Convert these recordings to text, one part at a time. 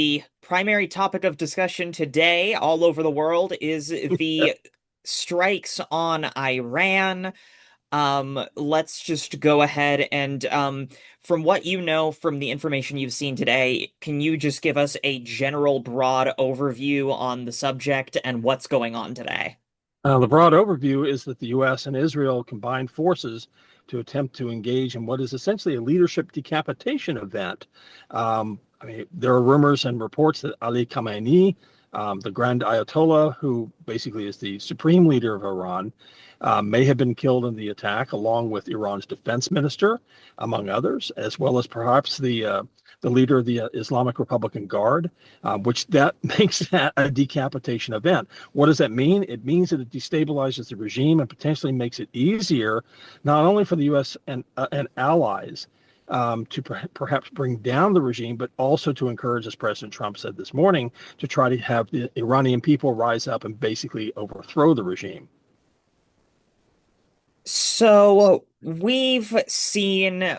The primary topic of discussion today, all over the world, is the strikes on Iran. Let's just go ahead and, from what you know from the information you've seen today, can you just give us a general broad overview on the subject and what's going on today? The broad overview is that the U.S. and Israel combined forces to attempt to engage in what is essentially a leadership decapitation event. There are rumors and reports that Ali Khamenei, the Grand Ayatollah, who basically is the supreme leader of Iran, may have been killed in the attack, along with Iran's defense minister, among others, as well as perhaps the leader of the Islamic Republican Guard, which that makes that a decapitation event. What does that mean? It means that it destabilizes the regime and potentially makes it easier, not only for the U.S. and allies to perhaps bring down the regime, but also to encourage, as President Trump said this morning, to try to have the Iranian people rise up and basically overthrow the regime. So, we've seen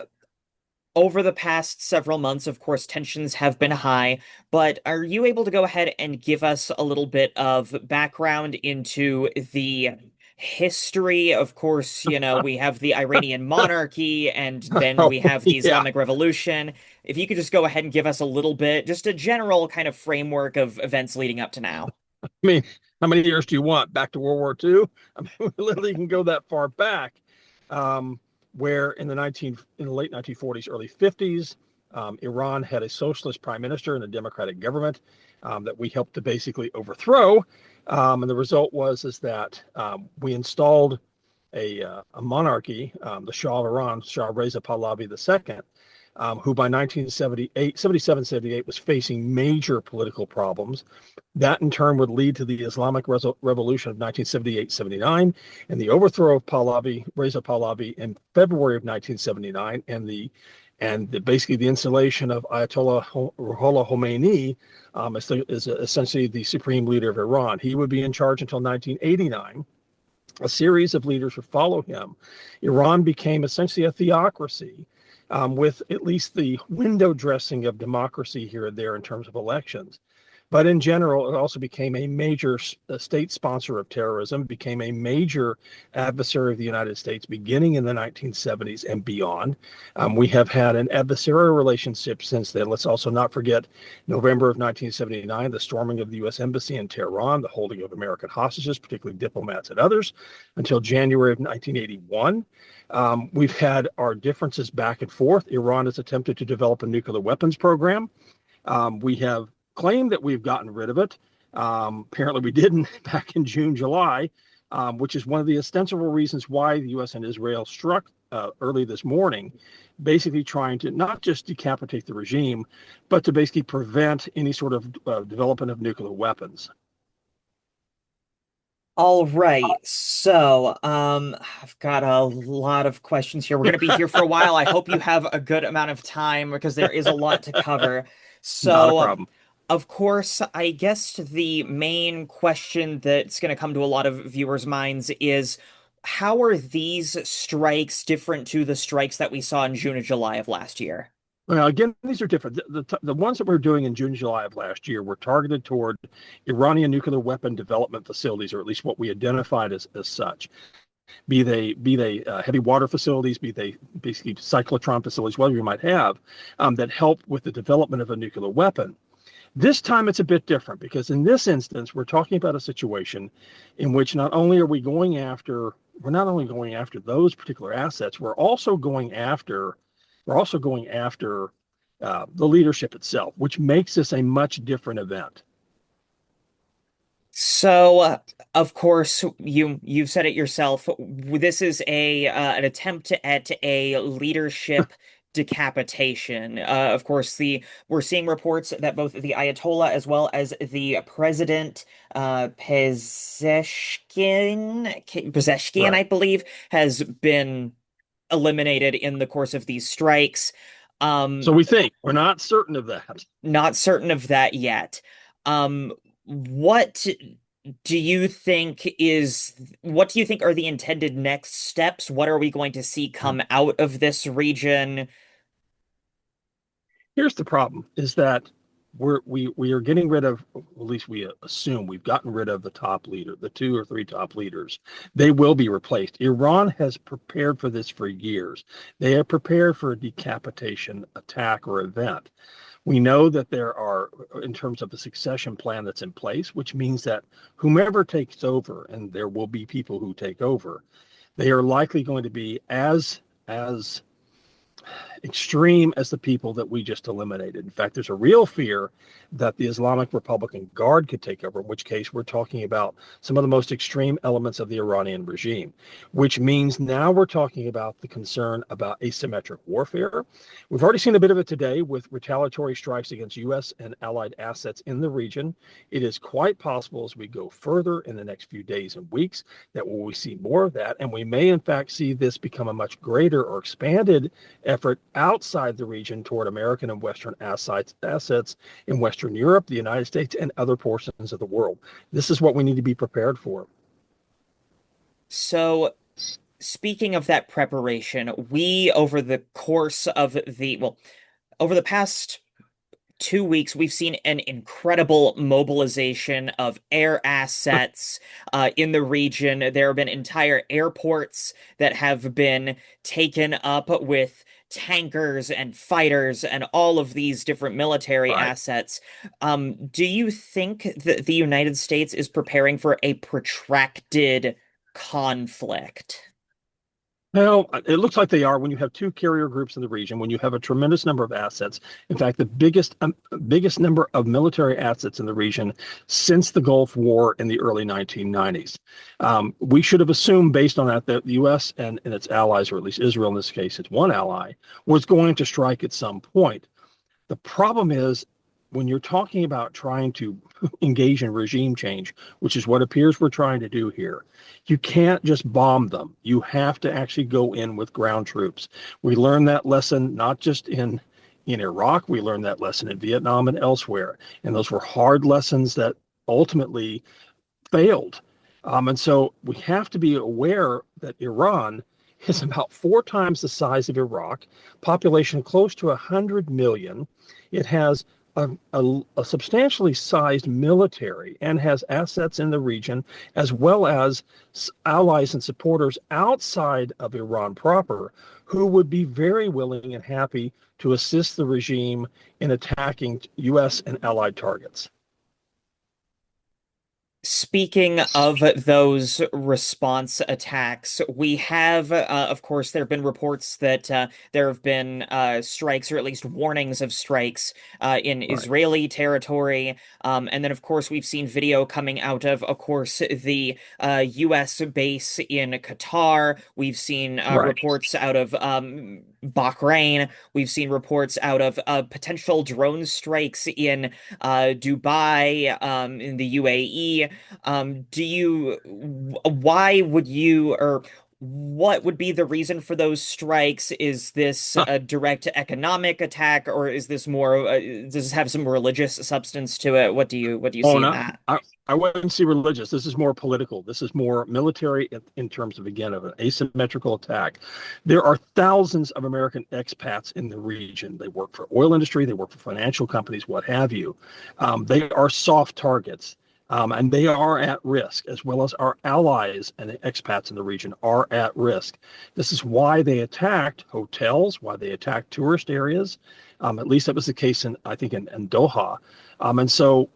over the past several months, of course, tensions have been high, but are you able to go ahead and give us a little bit of background into the history? Of course, we have the Iranian monarchy and then Oh, we have the yeah. Islamic Revolution. If you could just go ahead and give us a little bit, just a general kind of framework of events leading up to now. I mean, how many years do you want? Back to World War II? I mean, we literally can go that far back, where in the late 1940s, early 50s, Iran had a socialist prime minister and a democratic government that we helped to basically overthrow. And the result was is that we installed a monarchy, the Shah of Iran, Shah Reza Pahlavi II, who by 1978, 77, 78 was facing major political problems. That in turn would lead to the Islamic Revolution of 1978-79 and the overthrow of Reza Pahlavi in February of 1979 basically the installation of Ayatollah Ruhollah Khomeini is essentially the supreme leader of Iran. He would be in charge until 1989. A series of leaders would follow him. Iran became essentially a theocracy, with at least the window dressing of democracy here and there in terms of elections. But in general, it also became a major state sponsor of terrorism, became a major adversary of the United States beginning in the 1970s and beyond. We have had an adversarial relationship since then. Let's also not forget November of 1979, the storming of the U.S. Embassy in Tehran, the holding of American hostages, particularly diplomats and others, until January of 1981. We've had our differences back and forth. Iran has attempted to develop a nuclear weapons program. We have claimed that we've gotten rid of it. Apparently, we didn't back in June, July, which is one of the ostensible reasons why the U.S. and Israel struck early this morning, basically trying to not just decapitate the regime, but to basically prevent any sort of development of nuclear weapons. All right. So, I've got a lot of questions here. We're going to be here for a while. I hope you have a good amount of time because there is a lot to cover. Not a So, problem. of course, I guess the main question that's going to come to a lot of viewers' minds is how are these strikes different to the strikes that we saw in June and July of last year? Well, again, these are different. The ones that we're doing in June, July of last year were targeted toward Iranian nuclear weapon development facilities, or at least what we identified as such. Be they heavy water facilities, be they basically cyclotron facilities, whatever you might have, that help with the development of a nuclear weapon. This time it's a bit different because in this instance, we're talking about a situation in which we're not only going after those particular assets, we're also going after the leadership itself, which makes this a much different event. So, of course, you've said it yourself. This is a an attempt at a leadership decapitation. Of course, the we're seeing reports that both the Ayatollah as well as the president, Pezeshkian, Right. I believe, has been eliminated in the course of these strikes. So Um, we think we're not certain of that. Not certain of that yet. What do you think is what do you think are the intended next steps? What are we going to see come out of this region? Here's the problem is that we are getting rid of, at least we assume we've gotten rid of the top leader, the two or three top leaders. They will be replaced. Iran has prepared for this for years. They have prepared for a decapitation attack or event. We know that there are, in terms of the succession plan that's in place, which means that whomever takes over, and there will be people who take over, they are likely going to be as extreme as the people that we just eliminated. In fact, there's a real fear that the Islamic Republican Guard could take over, in which case we're talking about some of the most extreme elements of the Iranian regime, which means now we're talking about the concern about asymmetric warfare. We've already seen a bit of it today with retaliatory strikes against U.S. and allied assets in the region. It is quite possible as we go further in the next few days and weeks that we see more of that, and we may in fact see this become a much greater or expanded effort outside the region toward American and Western assets in Western Europe, the United States, and other portions of the world. This is what we need to be prepared for. So, speaking of that preparation, over the course of over the past 2 weeks, we've seen an incredible mobilization of air assets in the region. There have been entire airports that have been taken up with tankers and fighters and all of these different military Right. assets. Do you think that the United States is preparing for a protracted conflict? Well, it looks like they are when you have two carrier groups in the region, when you have a tremendous number of assets. In fact, the biggest number of military assets in the region since the Gulf War in the early 1990s. We should have assumed, based on that, that the U.S. and its allies, or at least Israel in this case, its one ally, was going to strike at some point. The problem is when you're talking about trying to engage in regime change, which is what appears we're trying to do here, you can't just bomb them. You have to actually go in with ground troops. We learned that lesson not just in Iraq, we learned that lesson in Vietnam and elsewhere. And those were hard lessons that ultimately failed. And so we have to be aware that Iran is about 4 times the size of Iraq, population close to 100 million. It has a substantially sized military and has assets in the region, as well as allies and supporters outside of Iran proper, who would be very willing and happy to assist the regime in attacking U.S. and allied targets. Speaking of those response attacks, we have, of course, there have been reports that there have been strikes, or at least warnings of strikes, in Right. Israeli territory. And then, of course, we've seen video coming out of course, the U.S. base in Qatar. We've seen Right. reports out of Bahrain. We've seen reports out of potential drone strikes in Dubai, in the UAE. Why would you, or what would be the reason for those strikes? Is this a direct economic attack, or is this more, does this have some religious substance to it? What do you Oh, see in no, that? I wouldn't see religious. This is more political. This is more military in terms of, again, of an asymmetrical attack. There are thousands of American expats in the region. They work for oil industry, they work for financial companies, what have you. They are soft targets. And they are at risk, as well as our allies and the expats in the region are at risk. This is why they attacked hotels, why they attacked tourist areas. At least that was the case I think, in Doha. And so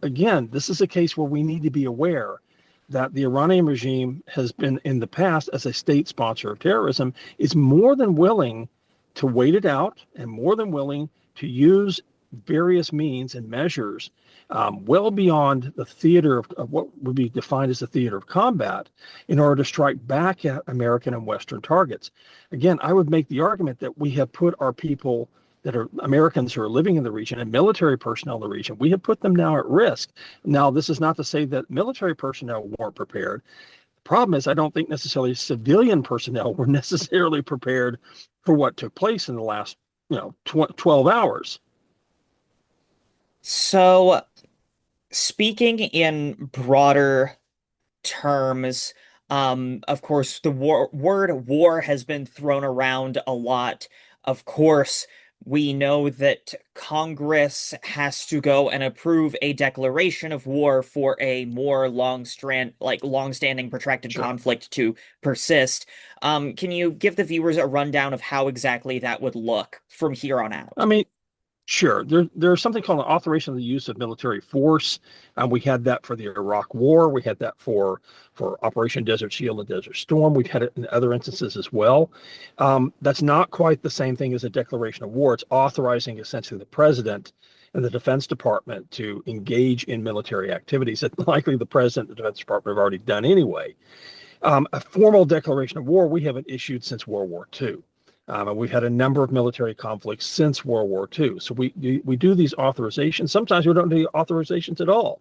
again, this is a case where we need to be aware that the Iranian regime has been in the past, as a state sponsor of terrorism, is more than willing to wait it out and more than willing to use various means and measures well beyond the theater of what would be defined as the theater of combat in order to strike back at American and Western targets. Again, I would make the argument that we have put our people that are Americans who are living in the region and military personnel in the region, we have put them now at risk. Now, this is not to say that military personnel weren't prepared. The problem is, I don't think necessarily civilian personnel were necessarily prepared for what took place in the last, 12 hours. So, speaking in broader terms, of course, the word war has been thrown around a lot. Of course, We know that Congress has to go and approve a declaration of war for a more long-standing protracted Sure. conflict to persist. Can you give the viewers a rundown of how exactly that would look from here on I out? mean, sure. There's something called an authorization of the use of military force. We had that for the Iraq War. We had that for Operation Desert Shield and Desert Storm. We've had it in other instances as well. That's not quite the same thing as a declaration of war. It's authorizing essentially the president and the Defense Department to engage in military activities that likely the president and the Defense Department have already done anyway. A formal declaration of war we haven't issued since World War II. And we've had a number of military conflicts since World War II. So we do these authorizations. Sometimes we don't do authorizations at all.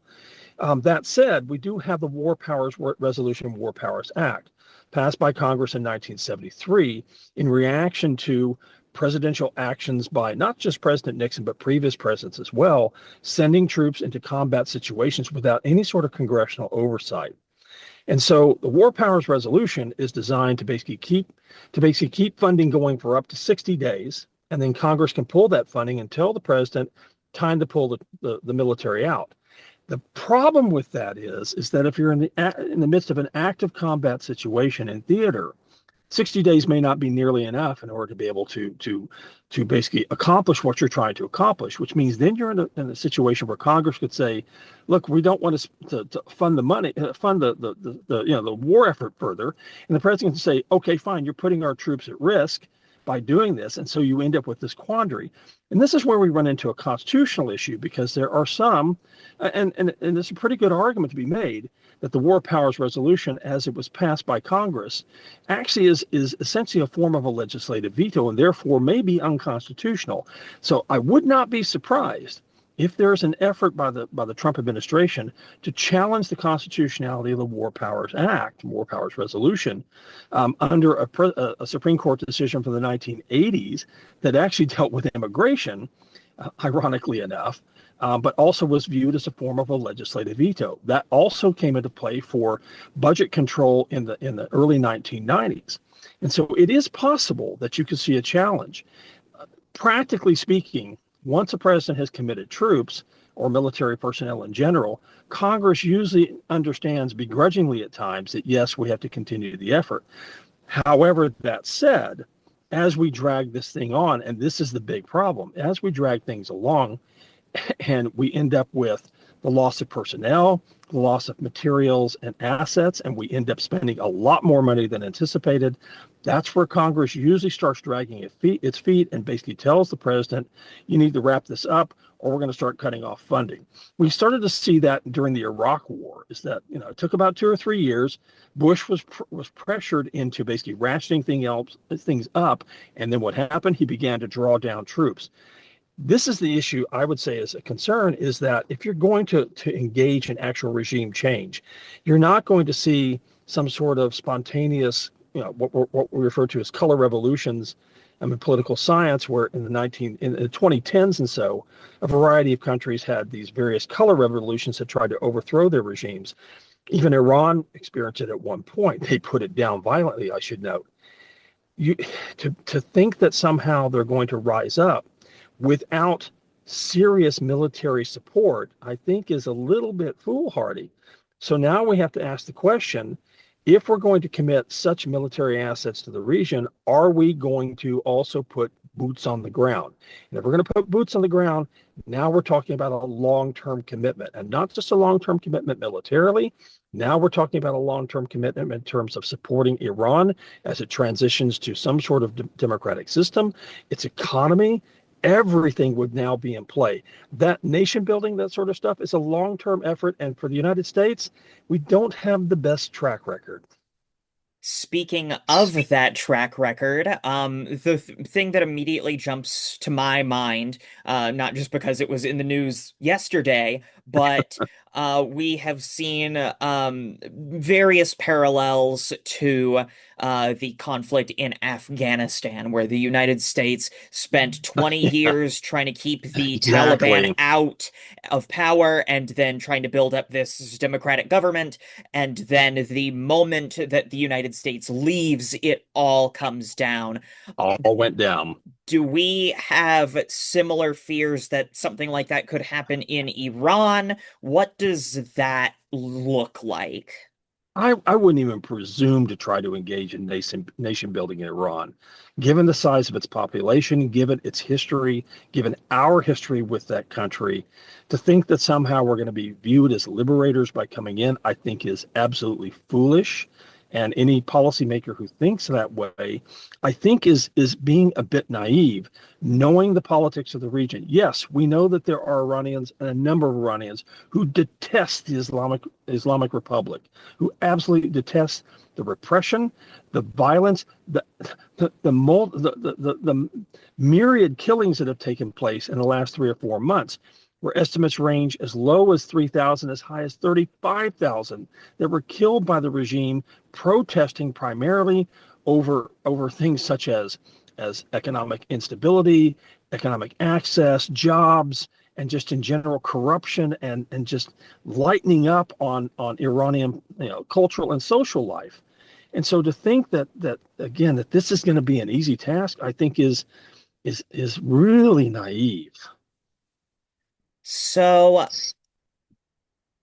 That said, we do have the War Powers Resolution War Powers Act, passed by Congress in 1973 in reaction to presidential actions by not just President Nixon, but previous presidents as well, sending troops into combat situations without any sort of congressional oversight. And so the War Powers Resolution is designed to basically keep funding going for up to 60 days, and then Congress can pull that funding and tell the president time to pull the military out. The problem with that is that if you're in the midst of an active combat situation in theater, 60 days may not be nearly enough in order to be able to basically accomplish what you're trying to accomplish, which means then you're in a situation where Congress could say, look, we don't want to fund the money, fund the war effort further. And the president can say, okay, fine, you're putting our troops at risk by doing this. And so you end up with this quandary. And this is where we run into a constitutional issue because there are some, and there's a pretty good argument to be made that the War Powers Resolution, as it was passed by Congress, actually is essentially a form of a legislative veto and therefore may be unconstitutional. So I would not be surprised if there's an effort by the Trump administration to challenge the constitutionality of the War Powers Act, War Powers Resolution, under a Supreme Court decision from the 1980s that actually dealt with immigration, ironically enough, but also was viewed as a form of a legislative veto. That also came into play for budget control in the early 1990s. And so it is possible that you could see a challenge. Practically speaking, once a president has committed troops or military personnel in general, Congress usually understands begrudgingly at times that, yes, we have to continue the effort. However, that said, as we drag this thing on, and this is the big problem, as we drag things along, and we end up with the loss of personnel, the loss of materials and assets, and we end up spending a lot more money than anticipated. That's where Congress usually starts dragging its feet and basically tells the president, you need to wrap this up or we're going to start cutting off funding. We started to see that during the Iraq War, is that, it took about 2 or 3 years. Bush was pressured into basically ratcheting things up. And then what happened? He began to draw down troops. This is the issue I would say is a concern, is that if you're going to engage in actual regime change, you're not going to see some sort of spontaneous, what we refer to as color revolutions in political science, where in the 2010s and so, a variety of countries had these various color revolutions that tried to overthrow their regimes. Even Iran experienced it at one point. They put it down violently, I should note. You, to think that somehow they're going to rise up without serious military support, I think is a little bit foolhardy. So now we have to ask the question, if we're going to commit such military assets to the region, are we going to also put boots on the ground? And if we're going to put boots on the ground, now we're talking about a long-term commitment, and not just a long-term commitment militarily. Now we're talking about a long-term commitment in terms of supporting Iran as it transitions to some sort of democratic system, its economy. Everything would now be in play. That nation building, that sort of stuff, is a long-term effort. And for the United States, we don't have the best track record. Speaking of that track record, the thing that immediately jumps to my mind, not just because it was in the news yesterday, but we have seen various parallels to the conflict in Afghanistan, where the United States spent 20 years trying to keep the Taliban Exactly. out of power and then trying to build up this democratic government. And then the moment that the United States leaves, it all comes down. All went down. do we have similar fears that something like that could happen in Iran? What does that look like? I wouldn't even presume to try to engage in nation building in Iran, given the size of its population, given its history, given our history with that country. To think that somehow we're going to be viewed as liberators by coming in, I think is absolutely foolish. And any policymaker who thinks that way, I think is being a bit naive, knowing the politics of the region. Yes, we know that there are Iranians and a number of Iranians who detest the Islamic Republic, who absolutely detest the repression, the violence, the myriad killings that have taken place in the last 3 or 4 months, where estimates range as low as 3,000, as high as 35,000 that were killed by the regime protesting primarily over things such as economic instability, economic access, jobs, and just in general corruption and just lightening up on Iranian cultural and social life. And so to think that again that this is going to be an easy task, I think is really naive. So,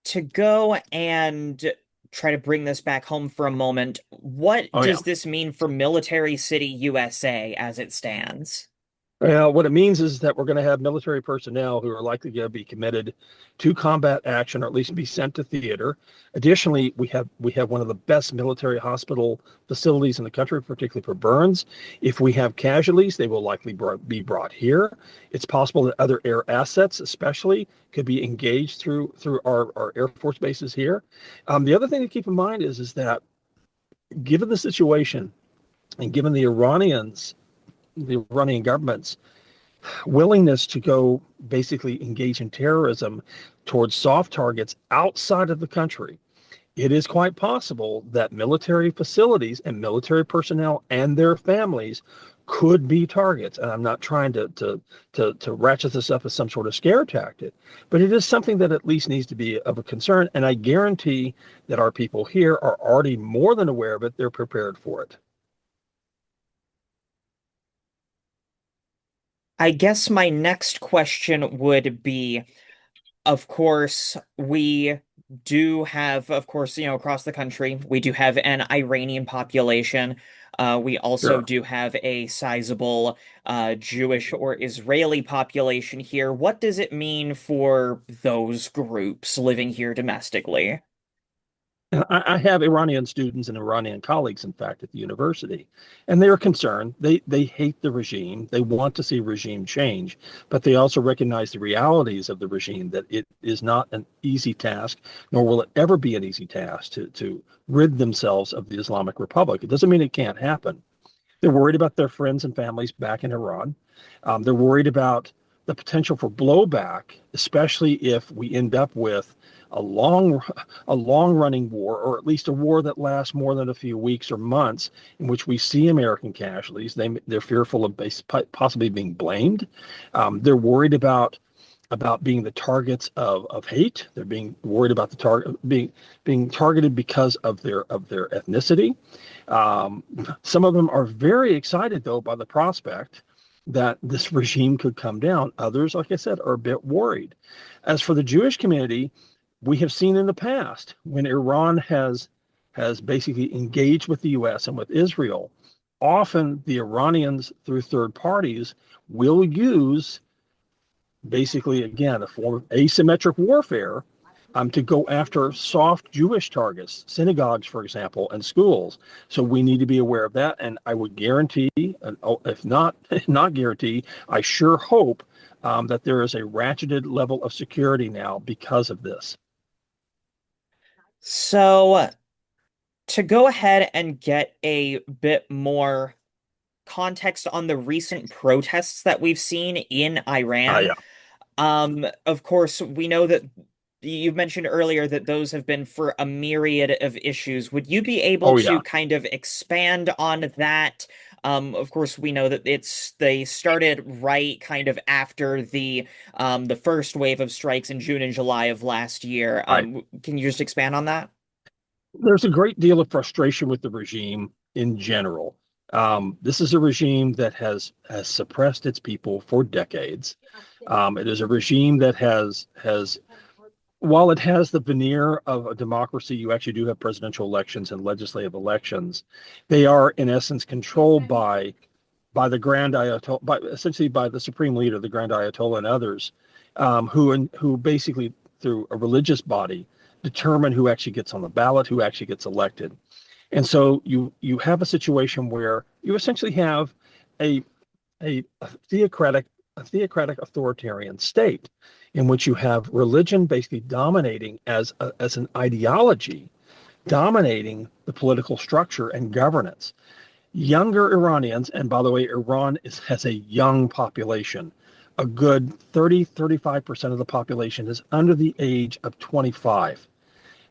to go and try to bring this back home for a moment, what Oh yeah. does this mean for Military City, USA as it stands? Well, what it means is that we're going to have military personnel who are likely to be committed to combat action, or at least be sent to theater. Additionally, we have one of the best military hospital facilities in the country, particularly for burns. If we have casualties, they will likely be brought here. It's possible that other air assets, especially, could be engaged through our Air Force bases here. The other thing to keep in mind is that given the situation and given the Iranian government's willingness to go basically engage in terrorism towards soft targets outside of the country, it is quite possible that military facilities and military personnel and their families could be targets. And I'm not trying to ratchet this up as some sort of scare tactic, but it is something that at least needs to be of a concern. And I guarantee that our people here are already more than aware of it. They're prepared for it. I guess my next question would be, of course, we do have, of course, across the country, we do have an Iranian population. We also Sure. do have a sizable Jewish or Israeli population here. What does it mean for those groups living here domestically? And I have Iranian students and Iranian colleagues, in fact, at the university, and they are concerned. They hate the regime. They want to see regime change, but they also recognize the realities of the regime, that it is not an easy task, nor will it ever be an easy task to rid themselves of the Islamic Republic. It doesn't mean it can't happen. They're worried about their friends and families back in Iran. They're worried about the potential for blowback, especially if we end up with a long, a long-running war, or at least a war that lasts more than a few weeks or months, in which we see American casualties. They're fearful of possibly being blamed. They're worried about being the targets of hate. They're being worried about the being targeted because of their ethnicity. Some of them are very excited, though, by the prospect that this regime could come down. Others, like I said, are a bit worried. As for the Jewish community, we have seen in the past when Iran has basically engaged with the U.S. and with Israel, often the Iranians, through third parties, will use basically, again, a form of asymmetric warfare to go after soft Jewish targets, synagogues, for example, and schools. So we need to be aware of that. And I would guarantee, and if not not guarantee, I sure hope that there is a ratcheted level of security now because of this. So, to go ahead and get a bit more context on the recent protests that we've seen in Iran, Yeah. of course, we know that you mentioned earlier that those have been for a myriad of issues. Would you be able Oh to yeah. kind of expand on that? Of course, we know that they started right kind of after the first wave of strikes in June and July of last year. Right. Can you just expand on that? There's a great deal of frustration with the regime in general. This is a regime that has suppressed its people for decades. It is a regime that has while it has the veneer of a democracy, you actually do have presidential elections and legislative elections. They are, in essence, controlled by the Grand Ayatollah, essentially by the supreme leader, the Grand Ayatollah, and others, who basically through a religious body determine who actually gets on the ballot, who actually gets elected. And so you have a situation where you essentially have a a theocratic authoritarian state in which you have religion basically dominating as an ideology, dominating the political structure and governance. Younger Iranians, and by the way, has a young population. A good 35% of the population is under the age of 25.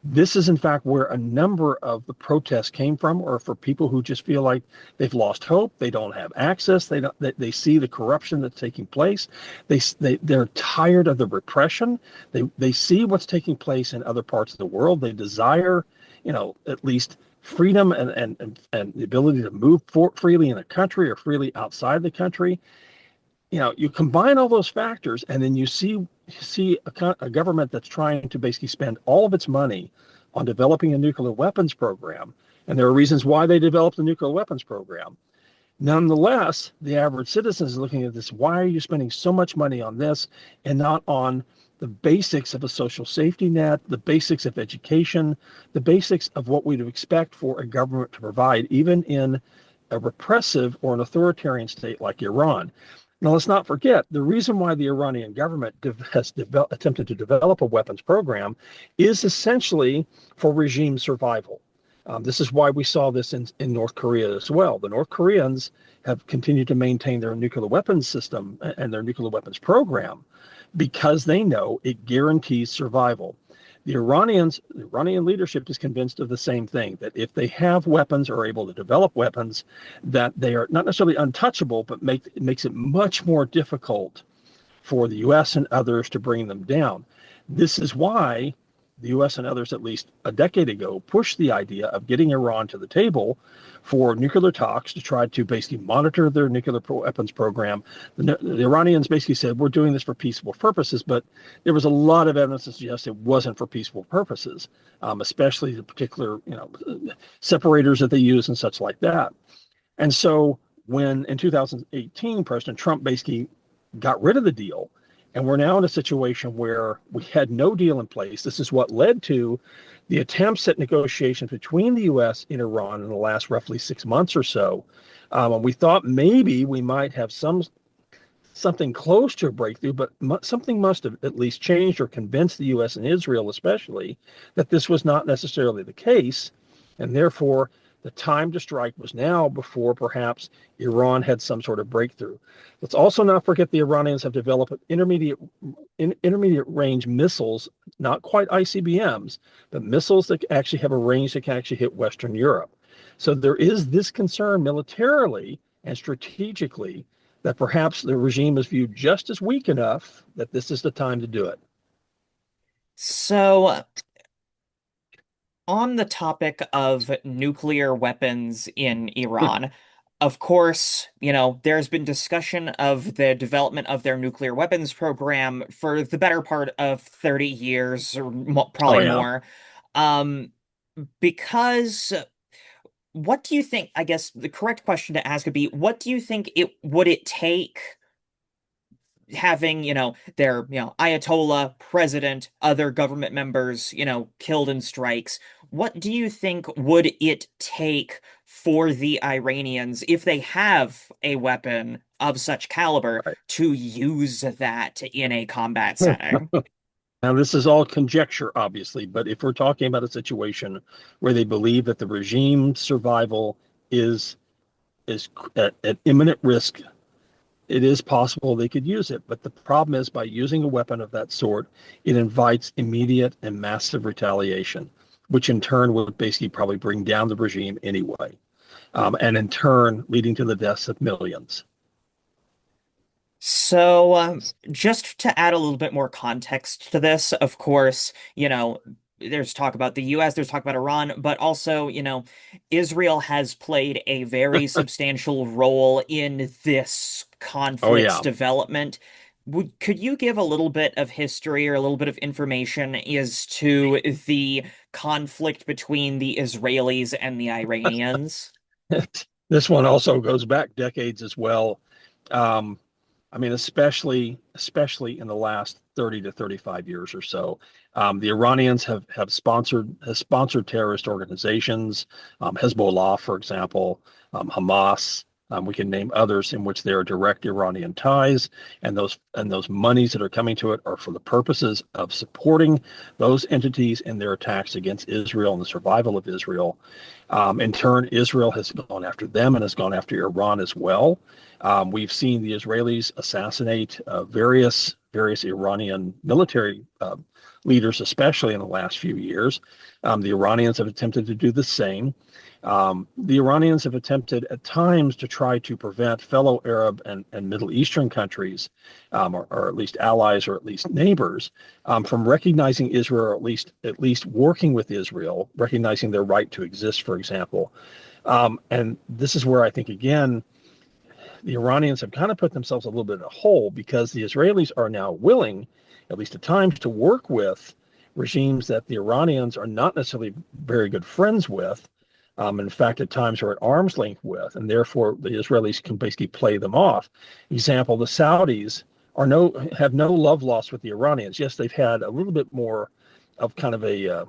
This is, in fact, where a number of the protests came from, or for people who just feel like they've lost hope, they don't have access, they see the corruption that's taking place, they're tired of the repression, they see what's taking place in other parts of the world, they desire, at least freedom and the ability to move freely in the country or freely outside the country. You combine all those factors, and then you see a government that's trying to basically spend all of its money on developing a nuclear weapons program. And there are reasons why they developed the nuclear weapons program. Nonetheless, the average citizen is looking at this. Why are you spending so much money on this and not on the basics of a social safety net, the basics of education, the basics of what we'd expect for a government to provide, even in a repressive or an authoritarian state like Iran? Now, let's not forget the reason why the Iranian government has attempted to develop a weapons program is essentially for regime survival. This is why we saw this in North Korea as well. The North Koreans have continued to maintain their nuclear weapons system and their nuclear weapons program because they know it guarantees survival. The Iranian leadership is convinced of the same thing, that if they have weapons or are able to develop weapons, that they are not necessarily untouchable, but it makes it much more difficult for the US and others to bring them down. This is why the US and others, at least a decade ago, pushed the idea of getting Iran to the table for nuclear talks to try to basically monitor their nuclear weapons program. The Iranians basically said, we're doing this for peaceful purposes, but there was a lot of evidence to suggest it wasn't for peaceful purposes, especially the particular, separators that they use and such like that. And so when in 2018, President Trump basically got rid of the deal, and we're now in a situation where we had no deal in place. This is what led to the attempts at negotiations between the U.S. and Iran in the last roughly 6 months or so. And we thought maybe we might have something close to a breakthrough, but something must have at least changed or convinced the U.S. and Israel especially that this was not necessarily the case. And therefore, the time to strike was now before perhaps Iran had some sort of breakthrough. Let's also not forget the Iranians have developed intermediate range missiles, not quite ICBMs, but missiles that actually have a range that can actually hit Western Europe. So there is this concern militarily and strategically that perhaps the regime is viewed just as weak enough that this is the time to do it. So, on the topic of nuclear weapons in Iran, of course, there's been discussion of the development of their nuclear weapons program for the better part of 30 years or Oh probably yeah. more. Um, because what do you think, I guess the correct question to ask would be, what do you think it take having, their, Ayatollah, president, other government members, killed in strikes. What do you think would it take for the Iranians, if they have a weapon of such caliber, Right. to use that in a combat setting? Now, this is all conjecture, obviously, but if we're talking about a situation where they believe that the regime's survival is at imminent risk, it is possible they could use it. But the problem is, by using a weapon of that sort, it invites immediate and massive retaliation, which in turn would basically probably bring down the regime anyway, and in turn leading to the deaths of millions. So, just to add a little bit more context to this, of course, there's talk about the US, there's talk about Iran, but also, Israel has played a very substantial role in this Oh conflict's yeah. development. Could you give a little bit of history or a little bit of information as to the conflict between the Israelis and the Iranians? This one also goes back decades as well. Um, I mean, especially in the last 30 to 35 years or so. The Iranians have sponsored terrorist organizations, Hezbollah, for example, Hamas. We can name others in which there are direct Iranian ties, and those monies that are coming to it are for the purposes of supporting those entities in their attacks against Israel and the survival of Israel. In turn, Israel has gone after them and has gone after Iran as well. We've seen the Israelis assassinate various Iranian military leaders, especially in the last few years. The Iranians have attempted to do the same. The Iranians have attempted at times to try to prevent fellow Arab and Middle Eastern countries, or at least allies or at least neighbors, from recognizing Israel, or at least working with Israel, recognizing their right to exist, for example. And this is where I think again the Iranians have kind of put themselves a little bit in a hole because the Israelis are now willing, at least at times, to work with regimes that the Iranians are not necessarily very good friends with. In fact, at times are at arm's length with, and therefore the Israelis can basically play them off. Example: the Saudis have no love lost with the Iranians. Yes, they've had a little bit more of kind of a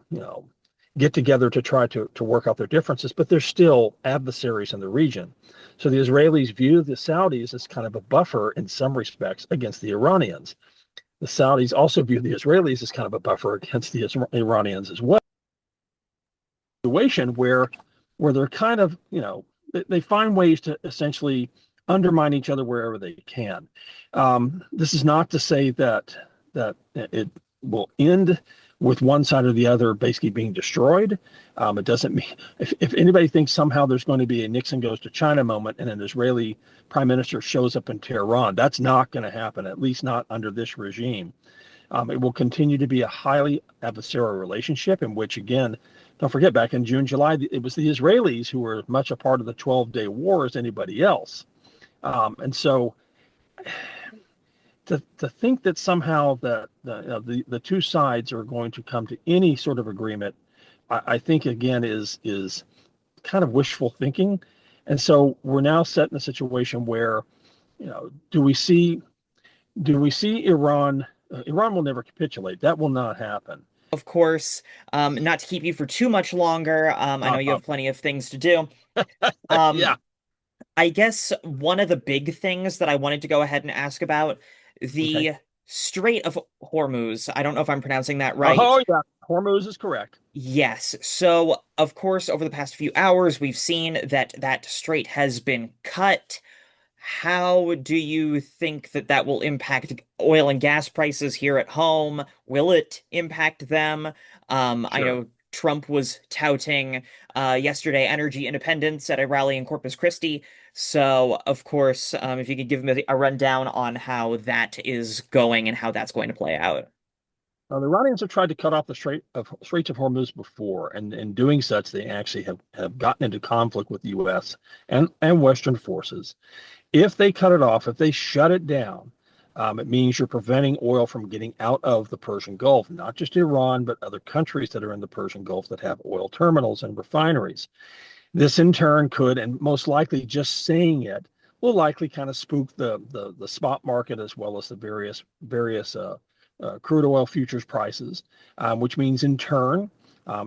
get together to try to work out their differences, but they're still adversaries in the region. So the Israelis view the Saudis as kind of a buffer in some respects against the Iranians. The Saudis also view the Israelis as kind of a buffer against the Iranians as well. Situation where they're kind of, they find ways to essentially undermine each other wherever they can. This is not to say that it will end with one side or the other basically being destroyed. It doesn't mean if anybody thinks somehow there's going to be a Nixon goes to China moment and an Israeli prime minister shows up in Tehran, that's not going to happen, at least not under this regime. It will continue to be a highly adversarial relationship in which, again, don't forget, back in June, July, it was the Israelis who were as much a part of the 12-day war as anybody else. And so to think that somehow that the two sides are going to come to any sort of agreement, I think, again, is kind of wishful thinking. And so we're now set in a situation where, do we see Iran? Iran will never capitulate. That will not happen. Of course, not to keep you for too much longer, I know you Uh, have plenty of things to do. Um, yeah. I guess one of the big things that I wanted to go ahead and ask about, Okay. the Strait of Hormuz. I don't know if I'm pronouncing that right. Oh yeah. Hormuz is correct. Yes. So, of course, over the past few hours, we've seen that that strait has been cut. How do you think that that will impact oil and gas prices here at home? Will it impact them? I Sure. know Trump was touting yesterday energy independence at a rally in Corpus Christi. So, of course, if you could give me a rundown on how that is going and how that's going to play out. The Iranians have tried to cut off the Straits of Hormuz before, and in doing such, they actually have gotten into conflict with the U.S. and Western forces. If they cut it off, if they shut it down, it means you're preventing oil from getting out of the Persian Gulf, not just Iran, but other countries that are in the Persian Gulf that have oil terminals and refineries. This in turn could, and most likely just saying it, will likely kind of spook the spot market as well as the various crude oil futures prices, which means in turn,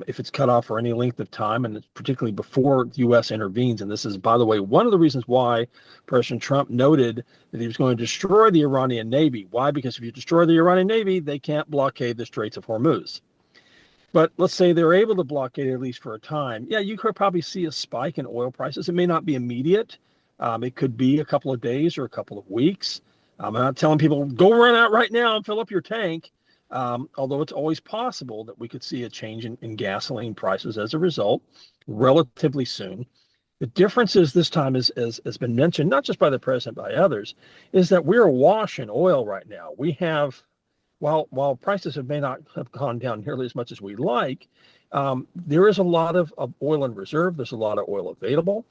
if it's cut off for any length of time, and particularly before the U.S. intervenes, and this is, by the way, one of the reasons why President Trump noted that he was going to destroy the Iranian Navy. Why? Because if you destroy the Iranian Navy, they can't blockade the Straits of Hormuz. But let's say they're able to blockade it at least for a time. Yeah, you could probably see a spike in oil prices. It may not be immediate. It could be a couple of days or a couple of weeks. I'm not telling people go run out right now and fill up your tank. Although it's always possible that we could see a change in gasoline prices as a result relatively soon. The difference is this time, has been mentioned, not just by the president, by others, is that we're awash in oil right now. We have while prices may not have gone down nearly as much as we like, there is a lot of oil in reserve. There's a lot of oil available.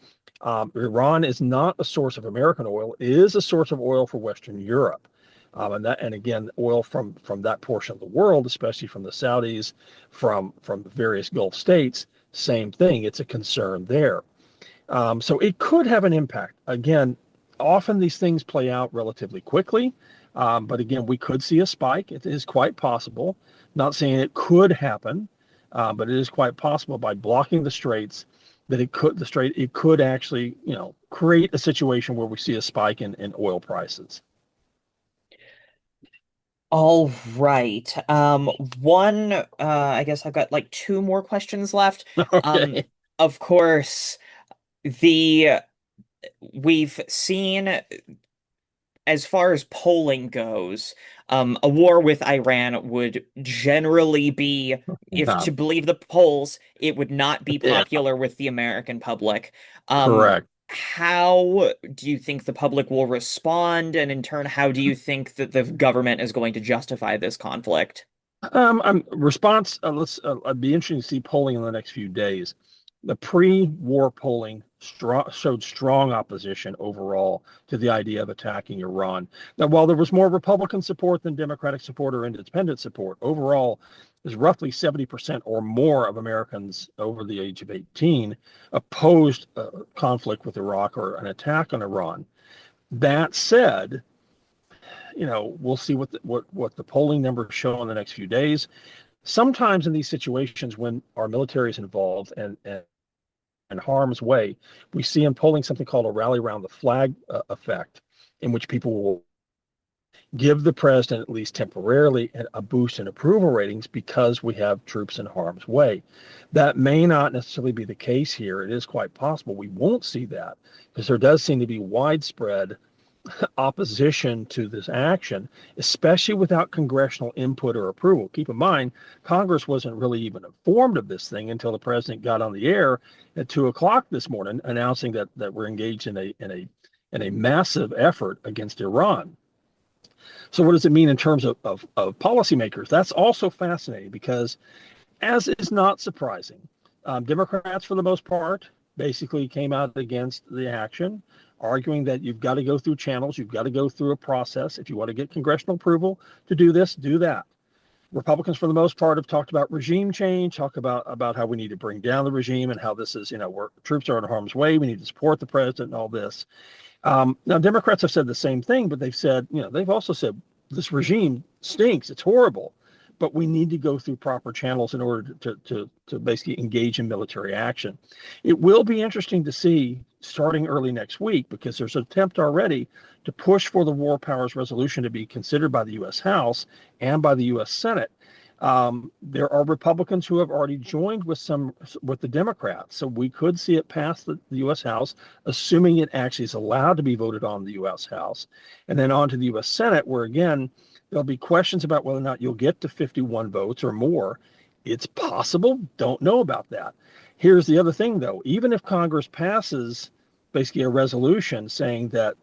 Iran is not a source of American oil; it is a source of oil for Western Europe. And again, oil from that portion of the world, especially from the Saudis, from various Gulf states, same thing. It's a concern there. So it could have an impact. Again, often these things play out relatively quickly, but again, we could see a spike. It is quite possible. Not saying it could happen, but it is quite possible by blocking the straits that it could actually, create a situation where we see a spike in oil prices. All right. I guess I've got like two more questions left. Um, Okay. of course, the we've seen as far as polling goes, a war with Iran would generally be, if Yeah. to believe the polls, it would not be Yeah. popular with the American public. Correct. How do you think the public will respond? And in turn, how do you think that the government is going to justify this conflict? Response. I'd be interested to see polling in the next few days. The pre-war polling showed strong opposition overall to the idea of attacking Iran. Now, while there was more Republican support than Democratic support or independent support, overall, there's roughly 70% or more of Americans over the age of 18 opposed conflict with Iraq or an attack on Iran. That said, we'll see what the polling numbers show in the next few days. Sometimes in these situations when our military is involved and harm's way, we see in polling something called a rally around the flag effect, in which people will give the president, at least temporarily, a boost in approval ratings because we have troops in harm's way. That may not necessarily be the case here. It is quite possible we won't see that because there does seem to be widespread opposition to this action, especially without congressional input or approval. Keep in mind, Congress wasn't really even informed of this thing until the president got on the air at 2 o'clock this morning, announcing that we're engaged in a massive effort against Iran. So, what does it mean in terms of policymakers? That's also fascinating because, as is not surprising, Democrats, for the most part, basically came out against the action, arguing that you've got to go through channels, you've got to go through a process. If you want to get congressional approval to do this, do that. Republicans, for the most part, have talked about regime change, talk about how we need to bring down the regime and how this is, where troops are in harm's way. We need to support the president and all this. Now, Democrats have said the same thing, but they've also said this regime stinks. It's horrible, but we need to go through proper channels in order to basically engage in military action. It will be interesting to see starting early next week because there's an attempt already to push for the War Powers Resolution to be considered by the U.S. House and by the U.S. Senate. There are Republicans who have already joined with the Democrats, so we could see it pass the U.S. House, assuming it actually is allowed to be voted on in the U.S. House, and then on to the U.S. Senate, where again there'll be questions about whether or not you'll get to 51 votes or more. It's possible. Don't know about that. Here's the other thing, though. Even if Congress passes basically a resolution saying that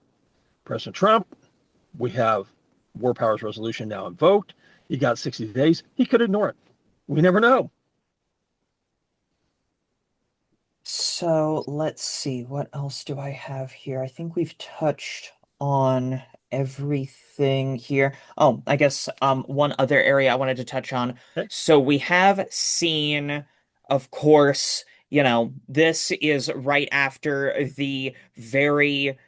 President Trump, we have War Powers Resolution now invoked. He got 60 days. He could ignore it. We never know. So let's see, what else do I have here? I think we've touched on everything here. Oh, I guess one other area I wanted to touch on. Okay. So we have seen, of course, this is right after the very,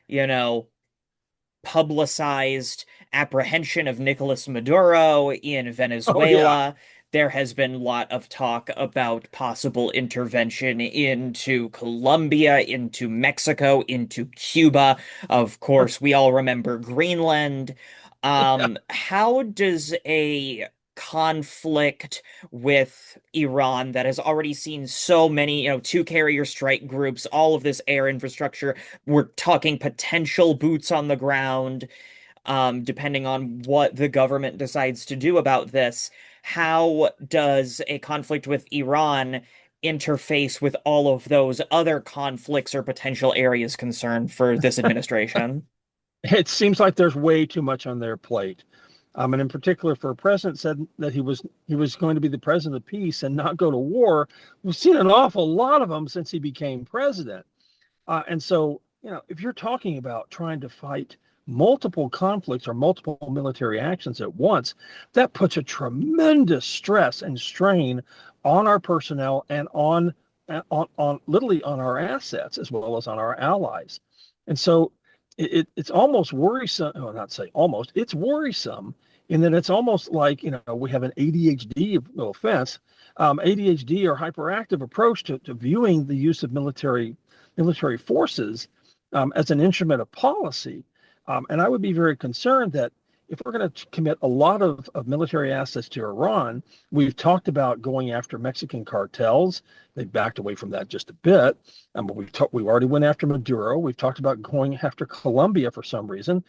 publicized apprehension of Nicolas Maduro in Oh yeah. Venezuela. There has been a lot of talk about possible intervention into Colombia, into Mexico, into Cuba. Of course, we all remember Greenland. Yeah. How does a conflict with Iran that has already seen so many, two carrier strike groups, all of this air infrastructure, we're talking potential boots on the ground, depending on what the government decides to do about this. How does a conflict with Iran interface with all of those other conflicts or potential areas concerned for this administration? It seems like there's way too much on their plate. And in particular, for a president said that he was going to be the president of peace and not go to war. We've seen an awful lot of them since he became president. And so, if you're talking about trying to fight multiple conflicts or multiple military actions at once, that puts a tremendous stress and strain on our personnel and on literally on our assets as well as on our allies. And so it's almost worrisome. Well, not say almost, it's worrisome in that it's almost like, we have an ADHD, no offense, ADHD or hyperactive approach to viewing the use of military forces as an instrument of policy. And I would be very concerned that if we're going to commit a lot of military assets to Iran, we've talked about going after Mexican cartels. They've backed away from that just a bit. But we already went after Maduro. We've talked about going after Colombia for some reason,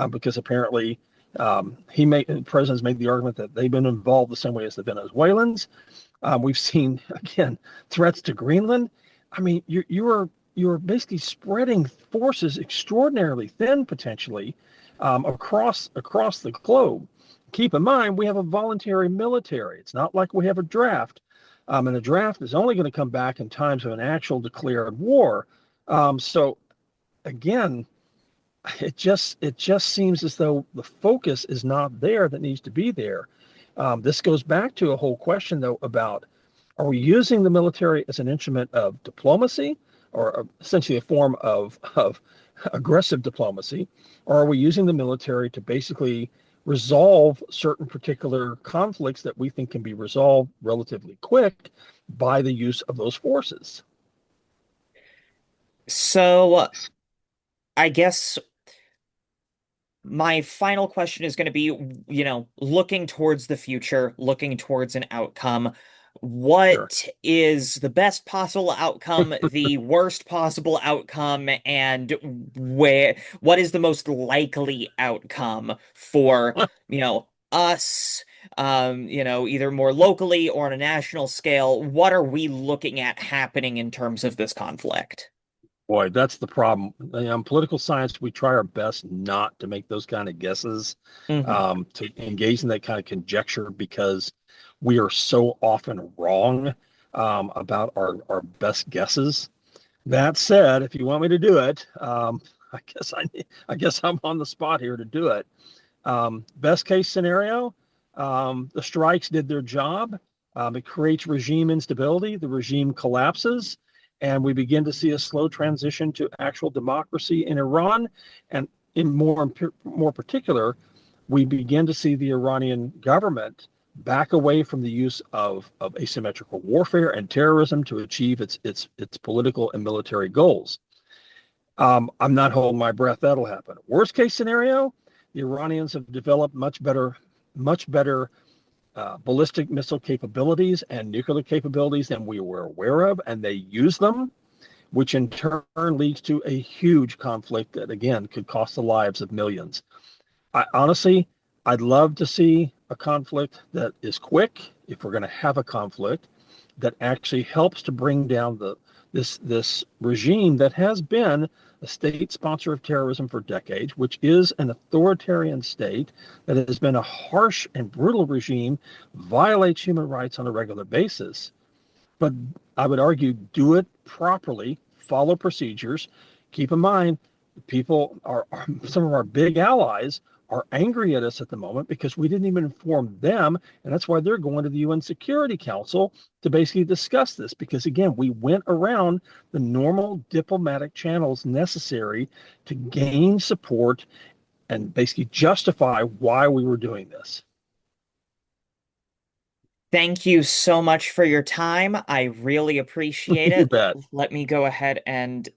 because apparently the president's made the argument that they've been involved the same way as the Venezuelans. We've seen, again, threats to Greenland. I mean, you're basically spreading forces extraordinarily thin, potentially, across the globe. Keep in mind, we have a voluntary military. It's not like we have a draft, and a draft is only going to come back in times of an actual declared war. So again, it just seems as though the focus is not there that needs to be there. This goes back to a whole question, though, about, are we using the military as an instrument of diplomacy, or essentially a form of aggressive diplomacy, or are we using the military to basically resolve certain particular conflicts that we think can be resolved relatively quick by the use of those forces? So I guess my final question is going to be, looking towards the future, looking towards an outcome. Sure. What is the best possible outcome, the worst possible outcome, and what is the most likely outcome for, us, either more locally or on a national scale? What are we looking at happening in terms of this conflict? Boy, that's the problem. Political science, we try our best not to make those kind of guesses, Hmm. to engage in that kind of conjecture, because we are so often wrong about our best guesses. That said, if you want me to do it, I guess I'm on the spot here to do it. Best case scenario, the strikes did their job. It creates regime instability. The regime collapses, and we begin to see a slow transition to actual democracy in Iran. And in more particular, we begin to see the Iranian government back away from the use of asymmetrical warfare and terrorism to achieve its political and military goals. I'm not holding my breath that'll happen. Worst case scenario, the Iranians have developed much better ballistic missile capabilities and nuclear capabilities than we were aware of, and they use them, which in turn leads to a huge conflict that, again, could cost the lives of millions. Honestly, I'd love to see a conflict that is quick, if we're going to have a conflict, that actually helps to bring down this regime that has been a state sponsor of terrorism for decades, which is an authoritarian state that has been a harsh and brutal regime, violates human rights on a regular basis. But I would argue, do it properly, follow procedures. Keep in mind, people are some of our big allies are angry at us at the moment because we didn't even inform them. And that's why they're going to the UN Security Council to basically discuss this. Because again, we went around the normal diplomatic channels necessary to gain support and basically justify why we were doing this. Thank you so much for your time. I really appreciate You it. bet. Let me go ahead and